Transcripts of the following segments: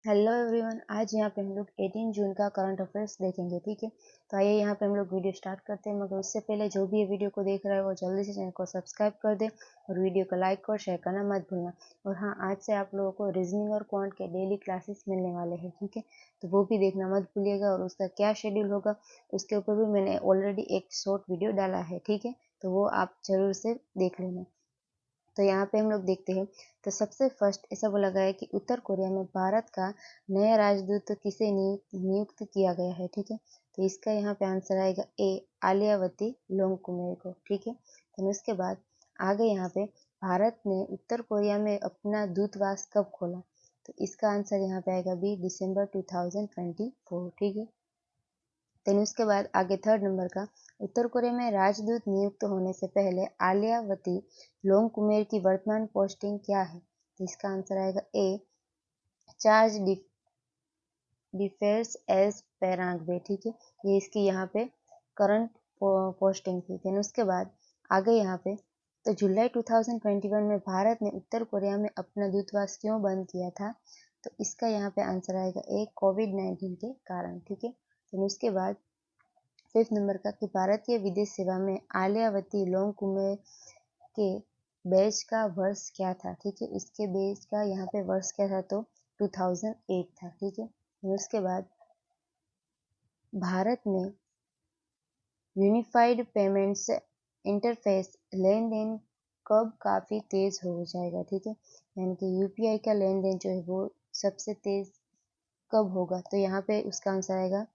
Hello everyone, आज यहाँ पे हम लोग 18 जून का करंट अफेयर्स देखेंगे। ठीक है, तो आइए यहाँ पे हम लोग वीडियो स्टार्ट करते हैं। मगर उससे पहले जो भी ये वीडियो को देख रहा है वो जल्दी से चैनल को सब्सक्राइब कर दे और वीडियो को लाइक और शेयर करना मत भूलना। और हाँ, आज से आप लोगों को रीजनिंग और क्वांट के डेली क्लासेस मिलने वाले हैं। ठीक है, तो वो भी देखना मत भूलिएगा। और उसका क्या शेड्यूल होगा उसके ऊपर भी मैंने ऑलरेडी एक शॉर्ट वीडियो डाला है। ठीक है, तो वो आप जरूर से देख लेना। तो यहाँ पे हम लोग देखते हैं। तो सबसे फर्स्ट ऐसा बोला गया है कि उत्तर कोरिया में भारत का नया राजदूत किसे नियुक्त किया गया है। ठीक है, तो इसका यहाँ पे आंसर आएगा ए, आलियावती लोंगकुमेर को। ठीक है, तो उसके बाद आगे यहाँ पे भारत ने उत्तर कोरिया में अपना दूतावास कब खोला, तो इसका आंसर यहाँ पे आएगा बी, दिसंबर 2024। ठीक है, देन उसके बाद आगे थर्ड नंबर का, उत्तर कोरिया में राजदूत नियुक्त होने से पहले आलियावती लोंगकुमेर की वर्तमान पोस्टिंग क्या है, तो इसका आंसर आएगा ए, चार्ज डिफेंस एज पैराग्वे। ठीक है, ये इसकी यहाँ पे करंट पोस्टिंग थी। देन उसके बाद आगे यहाँ पे, तो जुलाई 2021 में भारत ने उत्तर कोरिया में अपना दूतावास क्यों बंद किया था, तो इसका यहाँ पे आंसर आएगा ए, कोविड-19 के कारण। ठीक है, देन उसके बाद फिफ्थ नंबर का, कि भारतीय विदेश सेवा में आलियावती लोंगकुमेर के बैच का वर्ष क्या था। ठीक है, इसके बैच का यहाँ पे वर्ष क्या था, तो 2008 था। ठीक है, उसके बाद भारत में यूनिफाइड पेमेंट्स इंटरफेस लेन देन कब काफ़ी तेज हो जाएगा। ठीक है, यानी कि यूपीआई का लेन देन जो है वो सबसे तेज कब होगा, तो यहाँ पे उसका आंसर आएगा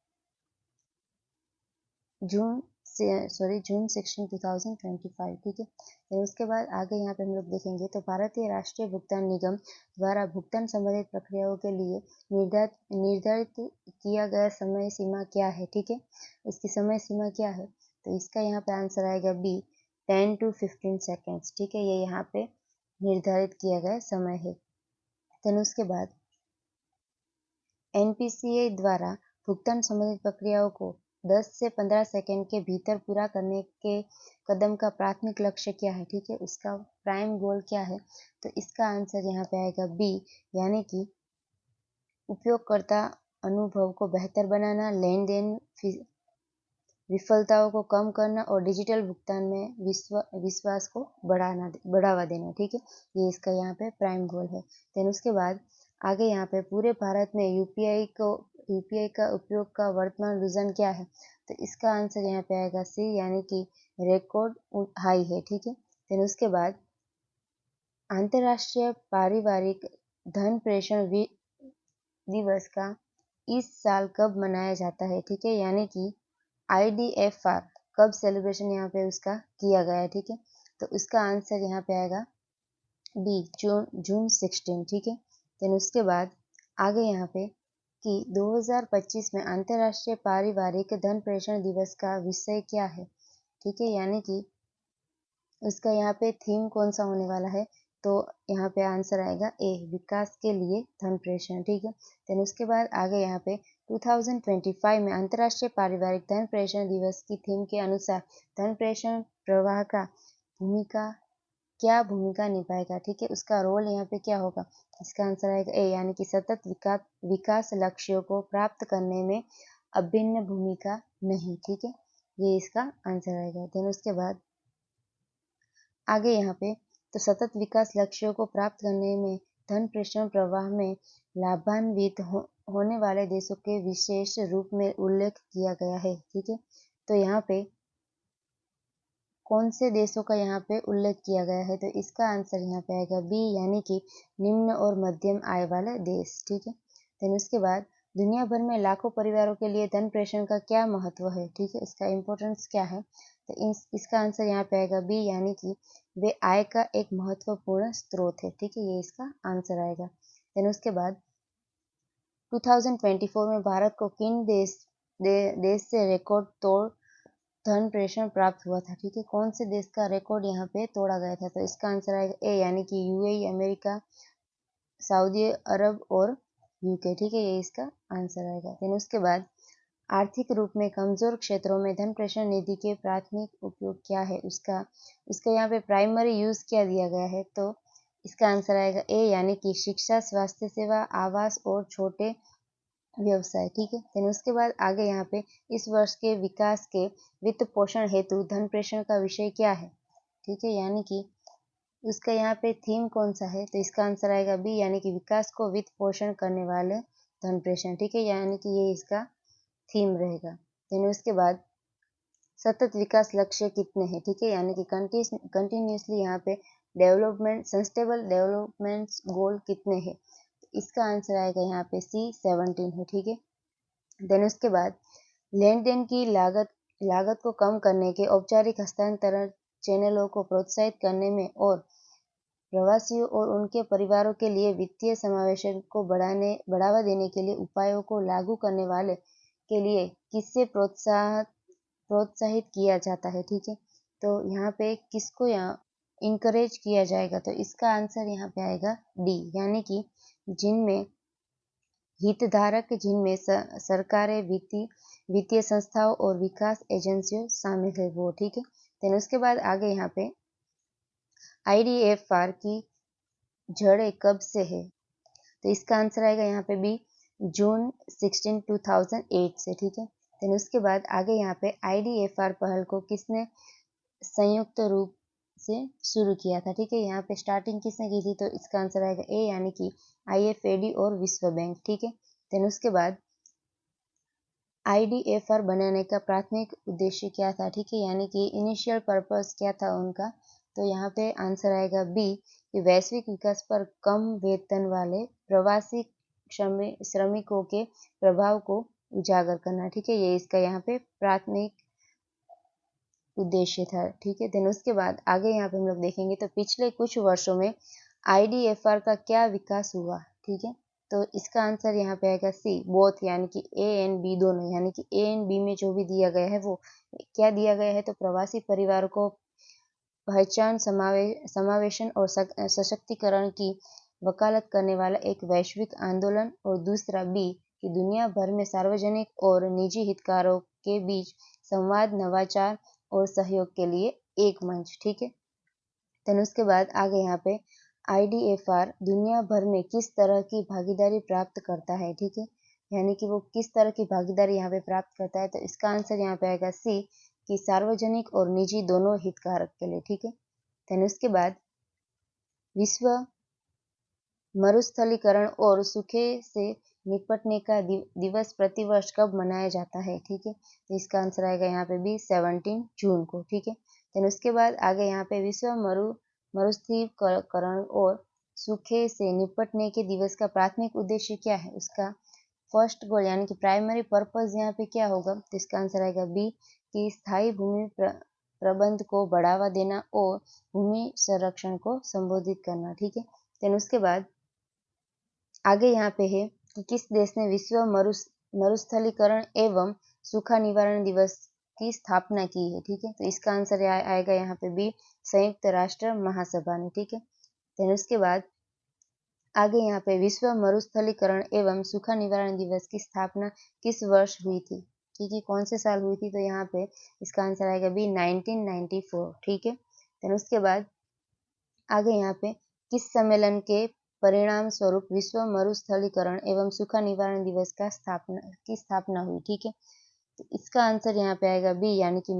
जून 16 2025। ठीक है, फिर उसके बाद आगे यहाँ पे हम लोग देखेंगे। तो भारतीय राष्ट्रीय भुगतान निगम द्वारा भुगतान संबंधित प्रक्रियाओं के लिए निर्धारित किया गया समय सीमा क्या है। ठीक है, उसकी समय सीमा क्या है, तो इसका यहाँ पे आंसर आएगा बी, 10 to 15 सेकेंड्स। ठीक है, ये यहाँ पे निर्धारित किया गया समय है। फिर उसके बाद एनपीसीए द्वारा भुगतान संबंधित प्रक्रियाओं को 10 से 15 सेकंड के भीतर पूरा करने के कदम का प्राथमिक लक्ष्य क्या है। ठीक है, उसका प्राइम गोल क्या है, तो इसका आंसर यहाँ पे आएगा बी, यानी कि उपयोगकर्ता अनुभव को बेहतर बनाना, लेन देन विफलताओं को कम करना और डिजिटल भुगतान में विश्वास को बढ़ावा देना। ठीक है, ये इसका यहाँ पे प्राइम गोल है। देन उसके बाद आगे यहाँ पे पूरे भारत में यूपीआई का उपयोग का वर्तमान रुझान क्या है, तो इसका आंसर यहाँ पे आएगा सी, यानी कि रिकॉर्ड हाई है। ठीक है, देन उसके बाद अंतर्राष्ट्रीय पारिवारिक धन प्रेषण दिवस का इस साल कब मनाया जाता है। ठीक है, यानी कि IDFR कब सेलिब्रेशन यहाँ पे उसका किया गया है। ठीक है, तो उसका आंसर यहाँ पे आएगा बी, जून 16। ठीक है, देन उसके बाद आगे यहाँ पे कि 2025 में अंतर्राष्ट्रीय पारिवारिक धन प्रेषण दिवस का विषय क्या है। ठीक है, यानी कि उसका यहाँ पे थीम कौन सा होने वाला है, तो यहाँ पे आंसर आएगा ए, विकास के लिए धन प्रेषण। ठीक है, देन उसके बाद आगे यहाँ पे 2025 में अंतर्राष्ट्रीय पारिवारिक धन प्रेषण दिवस की थीम के अनुसार धन प्रेषण प्रवाह का भूमिका निभाएगा। ठीक है, उसका रोल यहाँ पे क्या होगा, इसका आंसर आएगा ए, यानी कि सतत विकास लक्ष्यों को प्राप्त करने में अभिन्न भूमिका नहीं। ठीक है, ये इसका आंसर आएगा। देन उसके बाद आगे यहाँ पे, तो सतत विकास लक्ष्यों को प्राप्त करने में धन प्रेषण प्रवाह में लाभान्वित होने वाले देशों के विशेष रूप में उल्लेख किया गया है। ठीक है, तो यहाँ पे कौन से देशों का यहाँ पे उल्लेख किया गया है, तो इसका आंसर यहाँ पे आएगा बी, यानी कि निम्न और मध्यम आय वाले देश। ठीक है, देन उसके बाद दुनिया भर में लाखों परिवारों के लिए धन प्रेषण का क्या महत्व है। ठीक है, इसका इम्पोर्टेंस क्या है, तो इसका आंसर यहाँ पे आएगा बी, यानी कि वे आय का एक महत्वपूर्ण स्रोत है। ठीक है, ये इसका आंसर आएगा। देन उसके बाद 2024 में भारत को किन देश से रिकॉर्ड तोड़ धन प्रेषण प्राप्त हुआ था। ठीक है, कौन से देश का रिकॉर्ड यहाँ पे तोड़ा गया था, तो इसका आंसर आएगा ए, यानी कि यूएई, अमेरिका, सऊदी अरब और यूके। ठीक है, ये इसका आंसर आएगा। फिर उसके बाद आर्थिक रूप में कमजोर क्षेत्रों में धन प्रेषण निधि के प्राथमिक उपयोग क्या है, उसका यहाँ पे प्राइमरी यूज क्या दिया गया है, तो इसका आंसर आएगा ए, यानी कि शिक्षा, स्वास्थ्य सेवा, आवास और छोटे व्यवसाय। ठीक है, देन उसके बाद आगे यहाँ पे इस वर्ष के विकास के वित्त पोषण हेतु धन प्रेषण का विषय क्या है। ठीक है, यानी कि उसका यहाँ पे थीम कौन सा है, तो इसका आंसर आएगा बी, यानी कि विकास को वित्त पोषण करने वाले धन प्रेषण। ठीक है, यानी कि ये इसका थीम रहेगा। देन उसके बाद सतत विकास लक्ष्य कितने हैं। ठीक है, यानी कि कंटिन्यूसली यहाँ पे डेवलपमेंट, सस्टेनेबल डेवलपमेंट गोल कितने हैं, इसका आंसर आएगा यहाँ पे सी, 17 है। ठीक है, देन उसके बाद लेन देन की लागत को कम करने के औपचारिक हस्तांतरण चैनलों को प्रोत्साहित करने में और प्रवासियों और उनके परिवारों के लिए वित्तीय समावेशन को बढ़ावा देने के लिए उपायों को लागू करने वाले के लिए किससे प्रोत्साहित किया जाता है। ठीक है, तो यहाँ पे किसको यहाँ इंकरेज किया जाएगा, तो इसका आंसर यहाँ पे आएगा डी, यानी कि जिनमें हितधारक, जिनमें सरकारें, वित्तीय संस्थाओं और विकास एजेंसियों शामिल है वो। ठीक है, देन उसके बाद आगे यहाँ पे IDFR की जड़ें कब से है, तो इसका आंसर आएगा यहाँ पे बी, जून 16, 2008 से। ठीक है, देन उसके बाद आगे यहाँ पे IDFR पहल को किसने संयुक्त रूप से शुरू किया था। ठीक है, यहाँ पे स्टार्टिंग किसने की थी, तो इसका आंसर आएगा ए, यानी कि IFAD और विश्व बैंक। ठीक है, देन उसके बाद IDFR बनाने का प्राथमिक उद्देश्य क्या था। ठीक है, यानी कि इनिशियल पर्पस क्या था उनका, तो यहाँ पे आंसर आएगा बी, कि वैश्विक विकास पर कम वेतन वाले प्रवासी श्रमिकों के प्रभाव को उजागर करना। ठीक है, ये इसका यहाँ पे प्राथमिक उद्देश्य था। ठीक है, देन उसके बाद आगे यहाँ पे हम लोग देखेंगे तो पिछले कुछ वर्षों में IDFR का क्या विकास हुआ। ठीक है, तो इसका आंसर यहाँ पे आएगा सी, बोथ, यानी कि ए एंड बी दोनों, यानी कि ए एंड बी में जो भी दिया गया है वो क्या दिया गया है, तो प्रवासी परिवारों को पहचान, समावेशन और सशक्तिकरण की वकालत करने वाला एक वैश्विक आंदोलन, और दूसरा बी, कि दुनिया भर में सार्वजनिक और निजी हितधारकों के बीच संवाद, नवाचार और सहयोग के लिए एक मंच। ठीक है, तो उसके बाद आगे यहाँ पे IDFR दुनिया भर में किस तरह की भागीदारी प्राप्त करता है। ठीक है, यानी कि वो किस तरह की भागीदारी यहाँ पे प्राप्त करता है, तो इसका आंसर यहाँ पे आएगा सी, कि सार्वजनिक और निजी दोनों हितधारक के लिए। ठीक है, तो उसके बाद विश्व मरुस्थलीकरण और सूखे से निपटने का दिवस प्रतिवर्ष कब मनाया जाता है। ठीक है, तो इसका आंसर आएगा यहाँ पे बी, 17 जून को। ठीक है, देन उसके बाद आगे यहाँ पे विश्व मरुस्थलीकरण और सूखे से निपटने के दिवस का प्राथमिक उद्देश्य क्या है, उसका फर्स्ट गोल यानी कि प्राइमरी पर्पस यहाँ पे क्या होगा, तो इसका आंसर आएगा बी, कि स्थायी भूमि प्रबंध को बढ़ावा देना और भूमि संरक्षण को संबोधित करना। ठीक है, देन उसके बाद आगे यहाँ पे है कि किस देश ने विश्व मरुस्थलीकरण एवं सूखा निवारण दिवस की स्थापना की है। ठीक है, तो इसका आंसर आएगा यहाँ पे बी, संयुक्त राष्ट्र महासभा ने। ठीक है, देन उसके बाद आगे यहाँ पे विश्व मरुस्थलीकरण एवं सूखा निवारण दिवस की स्थापना किस वर्ष हुई थी। ठीक है, कौन से साल हुई थी, तो यहाँ पे इसका आंसर आएगा बी, 1994। ठीक है, देन उसके बाद आगे यहाँ पे किस सम्मेलन के परिणाम स्वरूप विश्व मरुस्थलीकरण एवं सूखा निवारण दिवस की स्थापना हुई। ठीक है, तो इसका आंसर यहाँ पे आएगा बी, यानी कि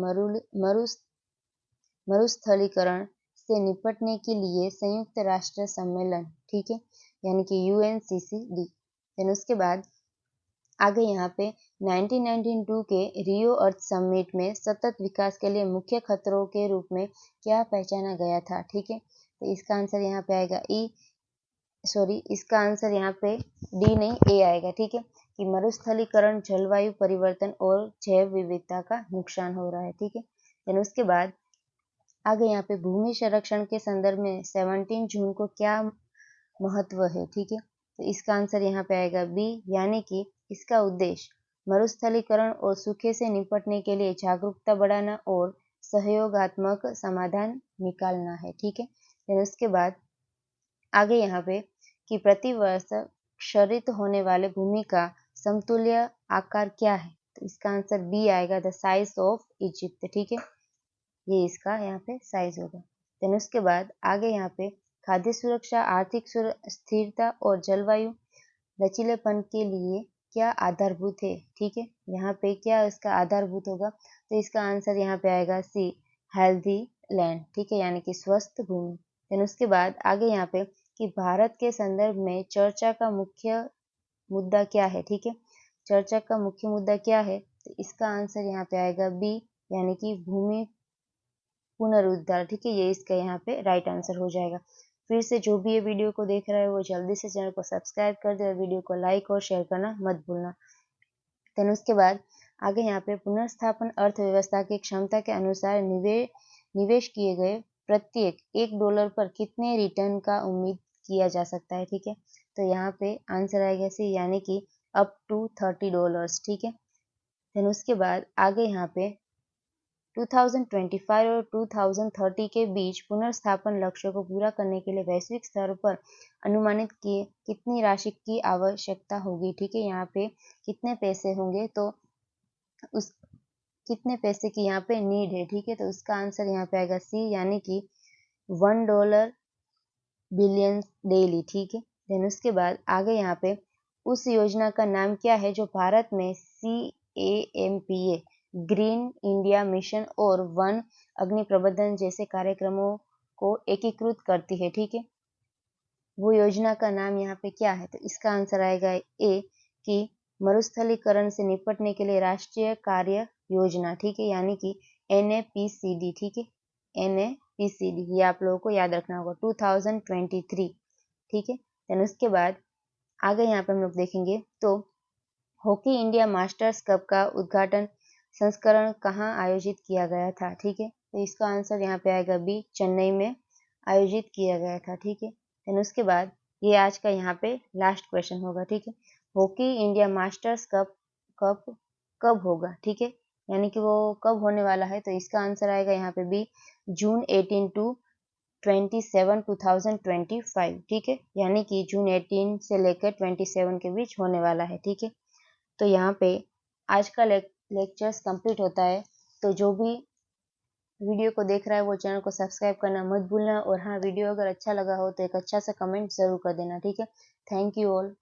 मरुस्थलीकरण से निपटने के लिए संयुक्त राष्ट्र सम्मेलन। ठीक है, यानी कि UNCCD। देन उसके बाद आगे यहाँ पे 1992 के रियो अर्थ समिट में सतत विकास के लिए मुख्य खतरों के रूप में क्या पहचाना गया था। ठीक है, तो इसका आंसर यहाँ पे आएगा इसका आंसर यहाँ पे डी नहीं ए आएगा। ठीक है, कि मरुस्थलीकरण, जलवायु परिवर्तन और जैव विविधता का नुकसान हो रहा है। ठीक है, देन उसके बाद आगे यहाँ पे भूमि संरक्षण के संदर्भ में 17 जून को क्या महत्व है। ठीक है, तो इसका आंसर यहाँ पे आएगा बी, यानी कि इसका उद्देश्य मरुस्थलीकरण और सूखे से निपटने के लिए जागरूकता बढ़ाना और सहयोगात्मक समाधान निकालना है। ठीक है, फिर उसके बाद आगे यहाँ पे कि प्रतिवर्ष क्षरित होने वाले भूमि का समतुल्य आकार क्या है, तो इसका आंसर बी आएगा, द साइज ऑफ इजिप्ट। ठीक है, ये इसका यहाँ पे साइज होगा। देन उसके बाद आगे यहाँ पे खाद्य सुरक्षा, आर्थिक स्थिरता और जलवायु लचीलेपन के लिए क्या आधारभूत है। ठीक है, यहाँ पे क्या इसका आधारभूत होगा, तो इसका आंसर यहाँ पे आएगा सी, हेल्दी लैंड। ठीक है, यानी कि स्वस्थ भूमि। देन उसके बाद आगे यहाँ पे कि भारत के संदर्भ में चर्चा का मुख्य मुद्दा क्या है। ठीक है, चर्चा का मुख्य मुद्दा क्या है, तो इसका आंसर यहाँ पे आएगा बी, यानी कि भूमि पुनरुद्धार। ठीक है, ये इसका यहाँ पे राइट आंसर हो जाएगा। फिर से जो भी ये वीडियो को देख रहा है वो जल्दी से चैनल को सब्सक्राइब कर दे और वीडियो को लाइक और शेयर करना मत भूलना। देन उसके बाद आगे यहाँ पे पुनर्स्थापन अर्थव्यवस्था की क्षमता के अनुसार निवेश किए गए प्रत्येक $1 पर कितने रिटर्न का उम्मीद किया जा सकता है। ठीक है, तो यहाँ पे आंसर आएगा सी, यानी कि अप टू $30। ठीक है, देन उसके बाद आगे यहाँ पे 2025 और 2030 के बीच पुनर्स्थापन लक्ष्यों को पूरा करने के लिए वैश्विक स्तर पर अनुमानित कितनी राशि की आवश्यकता होगी। ठीक है, यहाँ पे कितने पैसे होंगे, तो उस कितने पैसे की यहाँ पे नीड है। ठीक है, तो उसका आंसर यहाँ पे आएगा सी, यानी कि $1 बिलियन डेली। ठीक है, देन उसके बाद आगे यहाँ पे उस योजना का नाम क्या है जो भारत में CAMPA ग्रीन इंडिया मिशन और वन अग्नि प्रबंधन जैसे कार्यक्रमों को एकीकृत करती है। ठीक है, वो योजना का नाम यहाँ पे क्या है, तो इसका आंसर आएगा ए, कि मरुस्थलीकरण से निपटने के लिए राष्ट्रीय कार्य योजना। ठीक है, यानी कि NAPCD। ठीक है, NAPCD, ये आप लोगों को याद रखना होगा, 2023। ठीक है, देन उसके बाद आगे यहाँ पे हम लोग देखेंगे तो हॉकी इंडिया मास्टर्स कप का उद्घाटन संस्करण कहाँ आयोजित किया गया था। ठीक है, तो इसका आंसर यहाँ पे आएगा बी, चेन्नई में आयोजित किया गया था। ठीक है, देन उसके बाद ये आज का यहाँ पे लास्ट क्वेश्चन होगा। ठीक है, हॉकी इंडिया मास्टर्स कप कब होगा। ठीक है, यानी कि वो कब होने वाला है, तो इसका आंसर आएगा यहाँ पे बी, जून 18 to 27, 2025। ठीक है, यानी कि जून 18 से लेकर 27 के बीच होने वाला है। ठीक है, तो यहाँ पे आज का लेक्चर्स कंप्लीट होता है। तो जो भी वीडियो को देख रहा है वो चैनल को सब्सक्राइब करना मत भूलना, और हाँ, वीडियो अगर अच्छा लगा हो तो एक अच्छा सा कमेंट जरूर कर देना। ठीक है, थैंक यू ऑल।